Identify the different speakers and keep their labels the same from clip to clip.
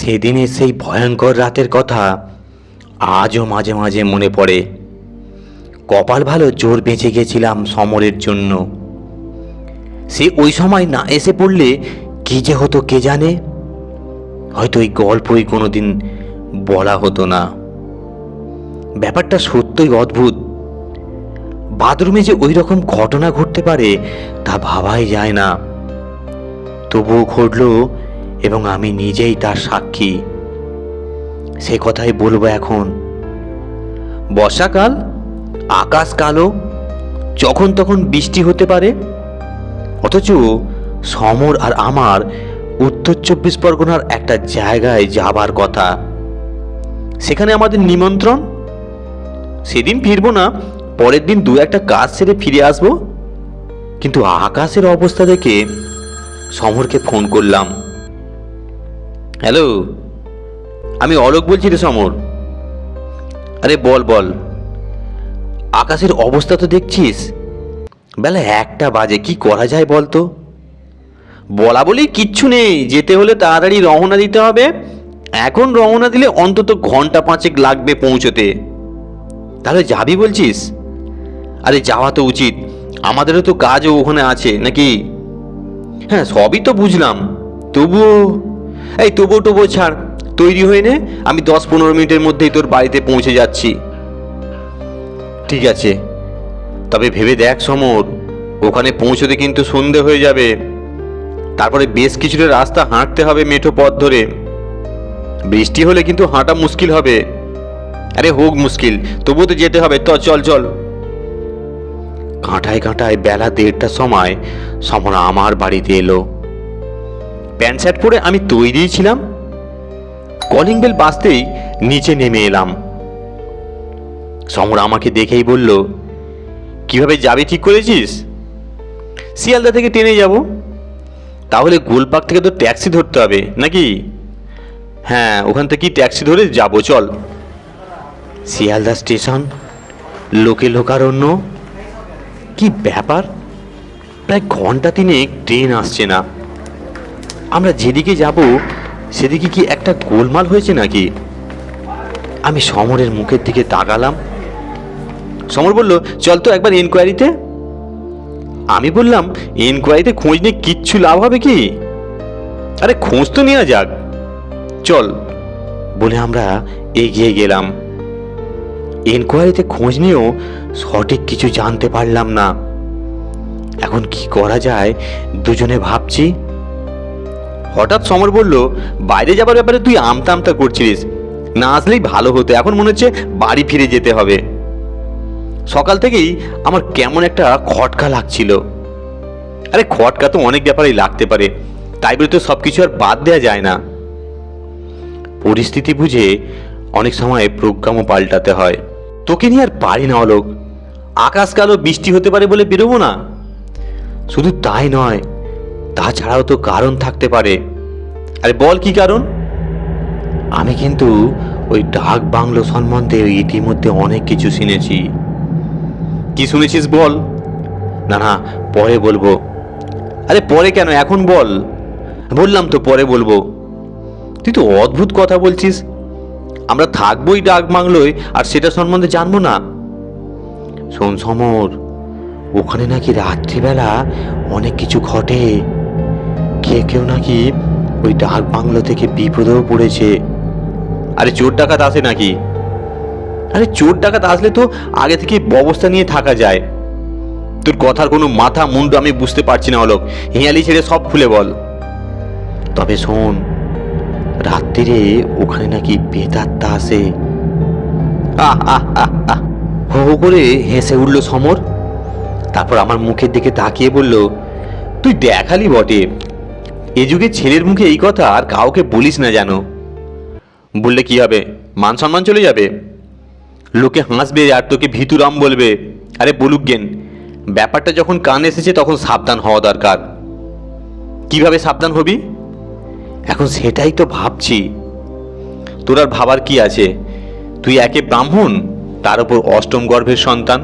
Speaker 1: সেদিনের সেই ভয়ঙ্কর রাতের কথা আজও মাঝে মাঝে মনে পড়ে। কপাল ভালো জোর বেঁচে গেছিলাম সমরের জন্য। সে ওই সময় না এসে পড়লে কি যে হতো কে জানে। হয়তো এই গল্পই কোনোদিন বলা হতো না। ব্যাপারটা সত্যই অদ্ভুত। বাথরুমে যে ওই রকম ঘটনা ঘটতে পারে তা ভাবাই যায় না। তবুও ঘটল এবং আমি নিজেই তার সাক্ষী। সে কথাই বলবো এখন। বর্ষাকাল, আকাশ কালো, যখন তখন বৃষ্টি হতে পারে। অথচ সমর আর আমার উত্তর 24 পরগনার একটা জায়গায় যাবার কথা। সেখানে আমাদের নিমন্ত্রণ। সেদিন ফিরবো না, পরের দিন দু একটা কাজ সেরে ফিরে আসবো। কিন্তু আকাশের অবস্থা দেখে সমরকে ফোন করলাম। হ্যালো, আমি অলোক বলছি রে সমর। আরে বল বল, আকাশের অবস্থা তো দেখছিস, বেলা 1টা বাজে, কি করা যায় বল তো? বলা বলি কিচ্ছু নেই, যেতে হলে তাড়াতাড়ি রওনা দিতে হবে। এখন রওনা দিলে অন্তত ঘন্টা 5 লাগবে পৌঁছতে। তাহলে যাবি বলছিস? আরে যাওয়া তো উচিত, আমাদেরও তো কাজও ওখানে আছে নাকি? হ্যাঁ সবই তো বুঝলাম, তবুও ছাড়, তৈরি হয়ে নে, আমি 10-15 মিনিটের মধ্যেই তোর বাড়িতে পৌঁছে যাচ্ছি। ঠিক আছে, তবে ভেবে দেখ সমর, ওখানে পৌঁছতে কিন্তু সন্ধে হয়ে যাবে। তারপরে বেশ কিছুটা রাস্তা হাঁটতে হবে মেঠো পথ ধরে। বৃষ্টি হলে কিন্তু হাঁটা মুশকিল হবে। আরে হোক মুশকিল, তবুও তো যেতে হবে। তো চল চল। কাঁটায় কাঁটায় বেলা 1:30টার সময় সমর আমার বাড়িতে এলো। প্যান্ট শার্ট পরে আমি তৈরিই ছিলাম। কলিং বেল বাজতেই নিচে নেমে এলাম। সমর আমাকে দেখেই বলল, কিভাবে যাবি ঠিক করেছিস? শিয়ালদা থেকে ট্রেনে যাব। তাহলে গোলপাক থেকে তো ট্যাক্সি ধরতে হবে নাকি? হ্যাঁ, ওখান থেকে ট্যাক্সি ধরে যাব, চল। শিয়ালদা স্টেশন, লোকে লোকারণ্য। কি ব্যাপার, প্রায় ঘন্টা 3 ট্রেন আসছে না। আমরা যেদিকে যাব সেদিকে কি একটা গোলমাল হয়েছে নাকি? আমি সমরের মুখের দিকে তাকালাম। সমর বলল, চল তো একবার এনকোয়ারিতে। আমি বললাম, এনকোয়ারিতে খোঁজ নিয়ে কিচ্ছু লাভ হবে কি? আরে খোঁজ তো নেওয়া যাক, চল বলে আমরা এগিয়ে গেলাম। এনকোয়ারিতে খোঁজ নিয়েও সঠিক কিছু জানতে পারলাম না। এখন কি করা যায় দুজনে ভাবছি। হঠাৎ সমর বলল, বাইরে যাবার ব্যাপারে তুই আমতা আমতা করছিলিস, না আসলেই ভালো হতো। এখন মনে হচ্ছে বাড়ি ফিরে যেতে হবে। সকাল থেকেই আমার কেমন একটা খটকা লাগছিল। আরে খটকা তো অনেক ব্যাপারেই লাগতে পারে, তাই বলে তো সব কিছু আর বাদ দেওয়া যায় না। পরিস্থিতি বুঝে অনেক সময় প্রোগ্রামও পাল্টাতে হয়। তোকে নিয়ে আর পারি না অলোক। আকাশ কালো, বৃষ্টি হতে পারে বলে বেরোবো না। শুধু তাই নয়, তাছাড়াও তো কারণ থাকতে পারে। আরে বল কি কারণ? আমি কিন্তু ওই ডাক বাংলো সম্বন্ধে ইতিমধ্যে অনেক কিছু শুনেছি। কি শুনেছিস বল? না না, পরে বলবো। আরে পরে কেন, এখন বল। বললাম তো পরে বলবো। তুই তো অদ্ভুত কথা বলছিস। আমরা থাকবোই ডাক বাংলোয় আর সেটা সম্বন্ধে জানবো না? শোন সমর, ওখানে নাকি রাত্রিবেলা অনেক কিছু ঘটে। কেউ নাকি ওই ডাক বাংলো থেকে বিপদেও পড়েছে। আরে চোর ডাকাত আসে নাকি? আরে চোর ডাকাত আসলে তো আগে থেকে ব্যবস্থা নিয়ে থাকা যায়। তোর কথার কোনো মাথা মুন্ডু আমি বুঝতে পারছি না অলোক। হিয়ালি ছেড়ে সব খুলে বল। তবে শোন, রাত্রিরে ওখানে নাকি বেতাত্মা আসে। আহ আহ আহ আহ হো হো করে হেসে উঠল সমর। তারপর আমার মুখের দিকে তাকিয়ে বলল, তুই দেখালি বটে। এ যুগে ছেলের মুখে এই কথা আর কাউকে বলিস না যেন। বললে কি হবে, মান সম্মান চলে যাবে। লোকে হাসবে আর তোকে ভিতুরাম বলবে। আরে বলুক গেন, ব্যাপারটা যখন কানে এসেছে তখন সাবধান হওয়া দরকার। কিভাবে সাবধান হবি? এখন সেটাই তো ভাবছি। তোর আর ভাবার কি আছে? তুই একে ব্রাহ্মণ, তার উপর অষ্টম গর্ভের সন্তান।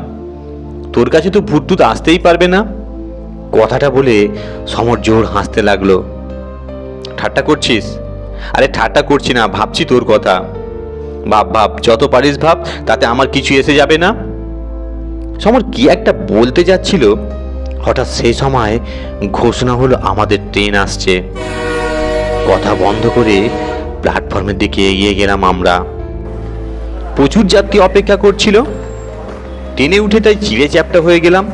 Speaker 1: তোর কাছে তো ভূতটুত আসতেই পারবে না। কথাটা বলে সমর জোর হাসতে লাগলো। ঠাট্টা করছিস? আরে ঠাট্টা করছি না, ভাবছি তোর কথা। ভাব ভাব, যত পারিস ভাব, তাতে আমার কিছু এসে যাবে না। সমর কি একটা বলতে যাচ্ছিল, হঠাৎ সেই সময় ঘোষণা হলো আমাদের ট্রেন আসছে। কথা বন্ধ করে প্ল্যাটফর্মের দিকে এগিয়ে গেলাম আমরা। প্রচুর যাত্রী অপেক্ষা করছিল। ট্রেনে উঠে তাই চিড়ে চ্যাপ্টা হয়ে গেলাম।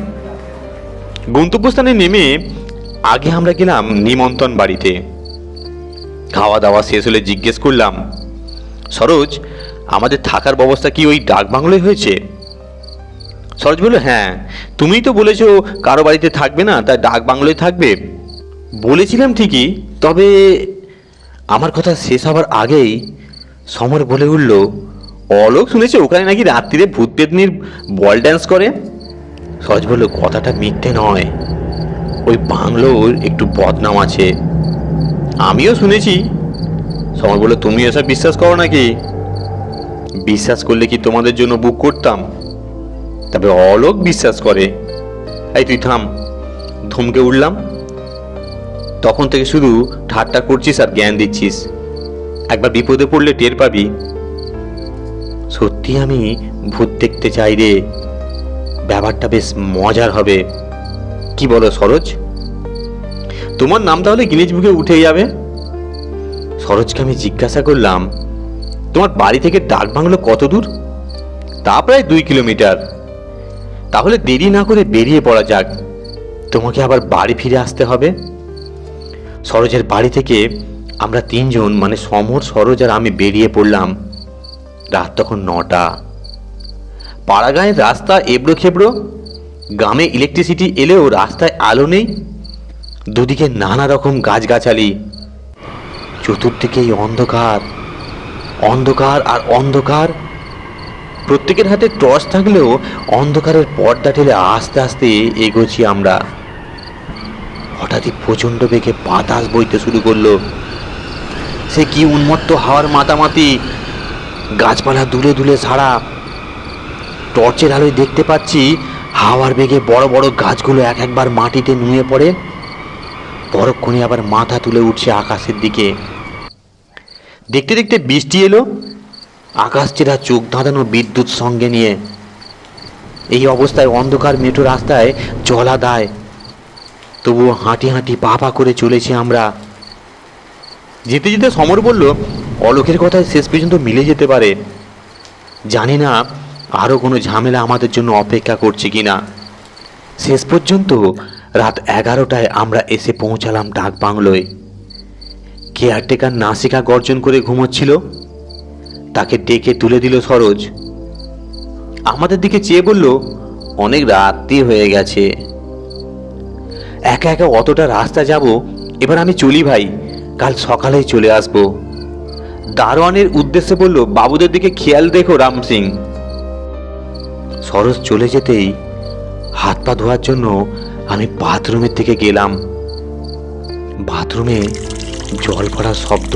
Speaker 1: গন্তব্যস্থানে নেমে আগে আমরা গেলাম নিমন্ত্রণ বাড়িতে। খাওয়া দাওয়া শেষ হলে জিজ্ঞেস করলাম, সরোজ, আমাদের থাকার ব্যবস্থা কি ওই ডাক বাংলোয় হয়েছে? সরোজ বলল, হ্যাঁ, তুমিই তো বলেছো কারো বাড়িতে থাকবে না, তাই ডাক বাংলোয় থাকবে। বলেছিলাম ঠিকই, তবে আমার কথা শেষ হবার আগেই সমর বলে উঠল, অলোক শুনেছে ওখানে নাকি রাত্রিরে ভূত পেতনির বল ড্যান্স করে। সরোজ বলল, কথাটা মিথ্যে নয়, ওই বাংলোর একটু বদনাম আছে। আমিও শুনেছি। সমর বলল, তুমি এসব বিশ্বাস করো নাকি? বিশ্বাস করলে কি তোমাদের জন্য বুক করতাম? তবে অলোক বিশ্বাস করে। এই তুই থাম, ধমকে উঠলাম। তখন থেকে শুধু ঠাট্টা করছিস আর জ্ঞান দিচ্ছিস, একবার বিপদে পড়লে টের পাবি। সত্যি আমি ভূত দেখতে চাই রে, ব্যাপারটা বেশ মজার হবে। কি বলো সরোজ? তোমার নাম তাহলে গিনিজ বুকে উঠে যাবে। সরোজকে আমি জিজ্ঞাসা করলাম, তোমার বাড়ি থেকে ডাক বাংলো কত দূর? তা প্রায় 2 কিলোমিটার। তাহলে দেরি না করে বেরিয়ে পড়া যাক, তোমাকে আবার বাড়ি ফিরে আসতে হবে। সরোজের বাড়ি থেকে আমরা 3 জন, মানে সমর, সরোজ আর আমি বেরিয়ে পড়লাম। রাত তখন 9টা। পাড়াগাঁয়ের রাস্তা এবড়ো খেবড়ো। গ্রামে ইলেকট্রিসিটি এলেও রাস্তায় আলো নেই। দুদিকে নানা রকম গাছগাছালি, চতুর্দিকেই অন্ধকার, অন্ধকার আর অন্ধকার। প্রত্যেকের হাতে টর্চ থাকলেও অন্ধকারের পর্দা ঠেলে আস্তে আস্তে এগোচ্ছি আমরা। হঠাৎই প্রচণ্ড বেগে বাতাস বইতে শুরু করলো। সে কি উন্মত্ত হাওয়ার মাতামাতি, গাছপালা দুলে দুলে ছাড়া। টর্চের আলোয় দেখতে পাচ্ছি হাওয়ার বেগে বড় বড় গাছগুলো এক একবার মাটিতে নুয়ে পড়ে, পরক্ষণে আবার মাথা তুলে উঠছে আকাশের দিকে। দেখতে দেখতে বৃষ্টি এলো, আকাশ চেরা চোখ ধাঁধানো বিদ্যুৎ সঙ্গে নিয়ে। এই অবস্থায় অন্ধকার মেঠো রাস্তায় জলা দায়, তবুও হাঁটি হাঁটি পা পা করে চলেছি আমরা। যেতে যেতে সমর বলল, অলোকের কথায় শেষ পর্যন্ত মিলে যেতে পারে। জানি না আরও কোনো ঝামেলা আমাদের জন্য অপেক্ষা করছে কিনা। শেষ পর্যন্ত রাত 11টায় আমরা এসে পৌঁছালাম ডাক বাংলোয়। কেয়ারটেকার নাসিকা গর্জন করে ঘুমোচ্ছিল, তাকে ডেকে তুলে দিল সরোজ। আমাদের দিকে চেয়ে বলল, অনেক রাত্রি হয়ে গেছে, একা একা অতটা রাস্তা যাব, এবার আমি চলি ভাই, কাল সকালেই চলে আসবো। দারোয়ানের উদ্দেশ্যে বলল, বাবুদের দিকে খেয়াল রেখো রাম সিং। সরোজ চলে যেতেই হাত পা ধোয়ার জন্য আমি বাথরুমের দিকে গেলাম। বাথরুমে জল পড়ার শব্দ,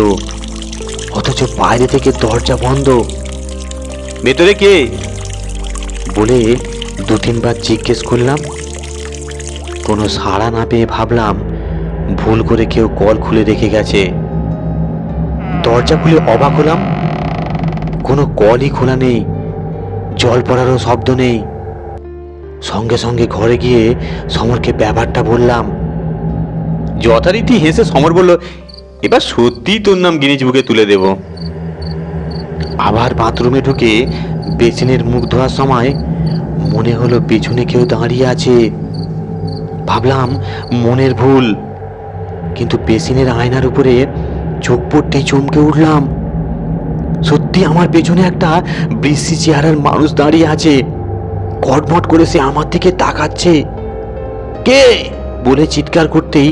Speaker 1: অথচ বাইরে থেকে দরজা বন্ধ। ভেতরে কে বলে 2-3 বার জিজ্ঞেস করলাম। কোনো সাড়া না পেয়ে ভাবলাম ভুল করে কেউ কল খুলে রেখে গেছে। দরজা খুলে অবাক হলাম, কোনো কলই খোলা নেই, জল পড়ারও শব্দ নেই। সঙ্গে সঙ্গে ঘরে গিয়ে সমরকে ব্যাপারটা বললাম। যথারীতি হেসে সমর বলল, এবার সত্যিই তোর নাম গিনিজ বুকে তুলে দেব। আবার বাথরুমে ঢুকে বেসিনের মুখ ধোয়ার সময় মনে হলো পেছনে কেউ দাঁড়িয়ে আছে। ভাবলাম মনের ভুল, কিন্তু বেসিনের আয়নার উপরে চোখ পড়তেই চমকে উঠলাম। সত্যি আমার পেছনে একটা বৃষ্টি চেহারার মানুষ দাঁড়িয়ে আছে। কটমট করে সে আমার দিকে তাকাচ্ছে। কে বলে চিৎকার করতেই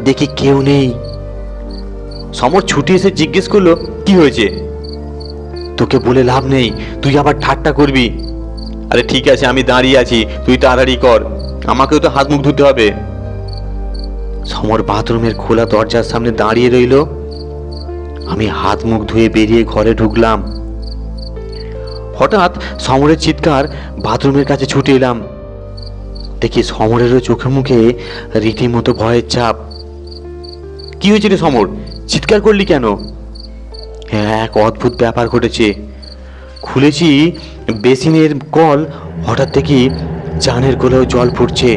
Speaker 1: দেখি কেউ নেই। সমর ছুটে এসে জিজ্ঞেস করলো, কি হয়েছে? তোকে বলে লাভ নেই, তুই আবার ঠাট্টা করবি। আরে ঠিক আছে, আমি দাঁড়িয়ে আছি, তুই তাড়াতাড়ি কর, আমাকেও তো হাত মুখ ধুতে হবে। সমর বাথরুমের খোলা দরজার সামনে দাঁড়িয়ে রইল। আমি হাত মুখ ধুয়ে বেরিয়ে ঘরে ঢুকলাম। হঠাৎ সমরের চিৎকার, বাথরুমের কাছে ছুটে এলাম। দেখি সমরেরও চোখে মুখে রীতিমতো ভয়ের ছাপ। কি হয়েছে রে সমর, চিৎকার করলি কেন? এক অদ্ভুত ব্যাপার ঘটেছে। খুলেছি বেসিনের কল, হঠাৎ দেখি চানের কলেও জল ফুটছে।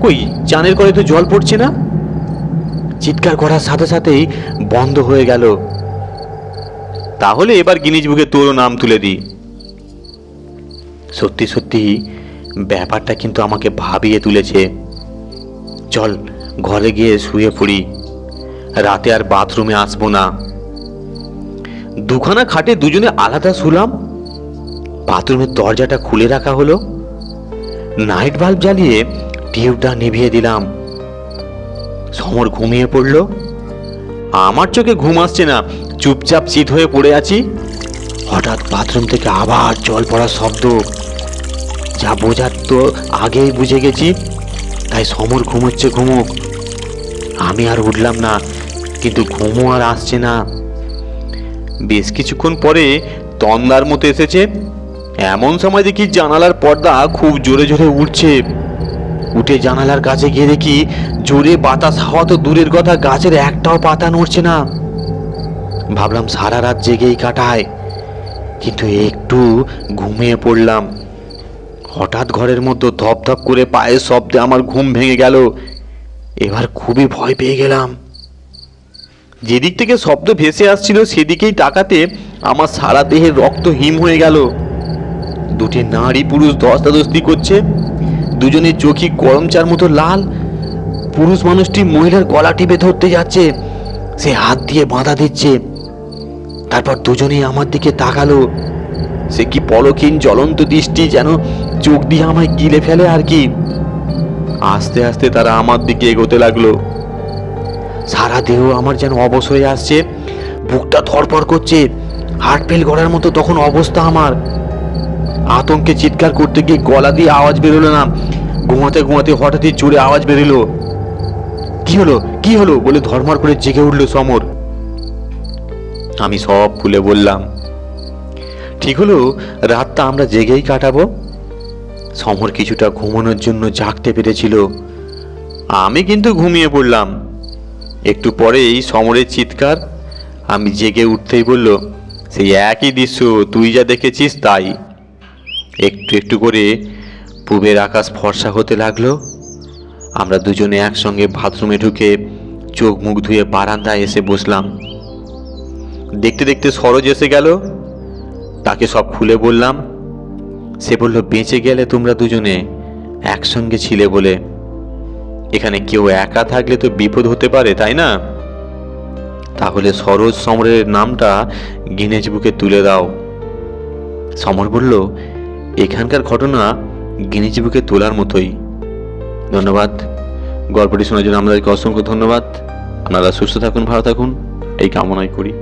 Speaker 1: কই, চানের কলে তো জল পড়ছে না। চিৎকার করার সাথে সাথেই বন্ধ হয়ে গেল। তাহলে এবার গিনিজ বুকে তোরও নাম তুলে দিই। সত্যি সত্যি ব্যাপারটা কিন্তু আমাকে ভাবিয়ে তুলেছে। চল ঘরে গিয়ে শুয়ে পড়ি, রাতে আর বাথরুমে আসবো না। দুখানা খাটে দুজনে আলাদা শুলাম। বাথরুমের দরজাটা খুলে রাখা হলো। নাইট বাল্ব জ্বালিয়ে টিউবটা নিভিয়ে দিলাম। সমর ঘুমিয়ে পড়ল। আমার চোখে ঘুম আসছে না, চুপচাপ চিত হয়ে পড়ে আছি। হঠাৎ বাথরুম থেকে আবার জল পড়ার শব্দ। যা বোঝার তো আগেই বুঝে গেছি, তাই সমর ঘুমোচ্ছে ঘুমুক। আমি আর উঠলাম না, কিন্তু ঘুমও আর আসছে না। বেশ কিছুক্ষণ পরে তন্দার মতো এসেছে। এমন সময় দেখি জানালার পর্দা খুব জোরে জোরে উঠছে। উঠে জানালার কাছে গিয়ে দেখি জোরে বাতাস হাওয়া তো দূরের কথা, গাছের একটাও পাতা নড়ছে না। ভাবলাম সারা রাত জেগেই কাটায়, কিন্তু একটু ঘুমিয়ে পড়লাম। হঠাৎ ঘরের মধ্যে ধপ ধপ করে পায়ের শব্দে আমার ঘুম ভেঙে গেল। এবার খুবই ভয় পেয়ে গেলাম। যেদিক থেকে শব্দ ভেসে আসছিল সেদিকেই তাকাতে আমার সারা দেহের রক্ত হিম হয়ে গেল। দুটি নারী পুরুষ ধস্তাধস্তি করছে, দুজনের চোখই করমচার মতো লাল। পুরুষ মানুষটি মহিলার গলা টিপে ধরতে যাচ্ছে, সে হাত দিয়ে বাঁধা দিচ্ছে। তারপর দুজনেই আমার দিকে তাকালো। সে কি পলকহীন জ্বলন্ত দৃষ্টি, যেন চোখ দিয়ে আমায় গিলে ফেলে আর কি। আস্তে আস্তে তারা আমার দিকে এগোতে লাগলো। সারা দেহ আমার যেন অবশ হয়ে আসছে, বুকটা ধড়ফড় করছে, হার্ট ফেল করার মতো তখন অবস্থা আমার। আতঙ্কে চিৎকার করতে গিয়ে গলা দিয়ে আওয়াজ বেরোলো না। ঘুমাতে ঘুমাতে হঠাৎই জোরে আওয়াজ বেরোলো। কি হলো, কি হলো বলে ধর্মর করে জেগে উঠল সমর। আমি সব খুলে বললাম। ঠিক হলো, রাতটা আমরা জেগেই কাটাবো। সমর কিছুটা ঘুমানোর জন্য জাগতে পেরেছিল, আমি কিন্তু ঘুমিয়ে পড়লাম। একটু পরেই সমরের চিৎকার। আমি জেগে উঠতেই বলল, সেই একই দৃশ্য, তুই যা দেখেছিস তাই। একটু একটু করে পূবের আকাশ ফর্সা হতে লাগলো। আমরা দুজনে একসঙ্গে বাথরুমে ঢুকে চোখ মুখ ধুয়ে বারান্দায় এসে বসলাম। দেখতে দেখতে সরোজ এসে গেল। তাকে সব খুলে বললাম। সে বলল, বেঁচে গেলে তোমরা দুজনে একসঙ্গে ছিলে বলে। এখানে কেউ একা থাকলে তো বিপদ হতে পারে, তাই না? তাহলে সরোজ সমরের নামটা গিনেজ বুকে তুলে দাও। সমর বলল, এখানকার ঘটনা গিনেজ বুকে তোলার মতোই। ধন্যবাদ। গল্পটি শোনার জন্য আপনাদেরকে অসংখ্য ধন্যবাদ। আপনারা সুস্থ থাকুন, ভালো থাকুন, এই কামনাই করি।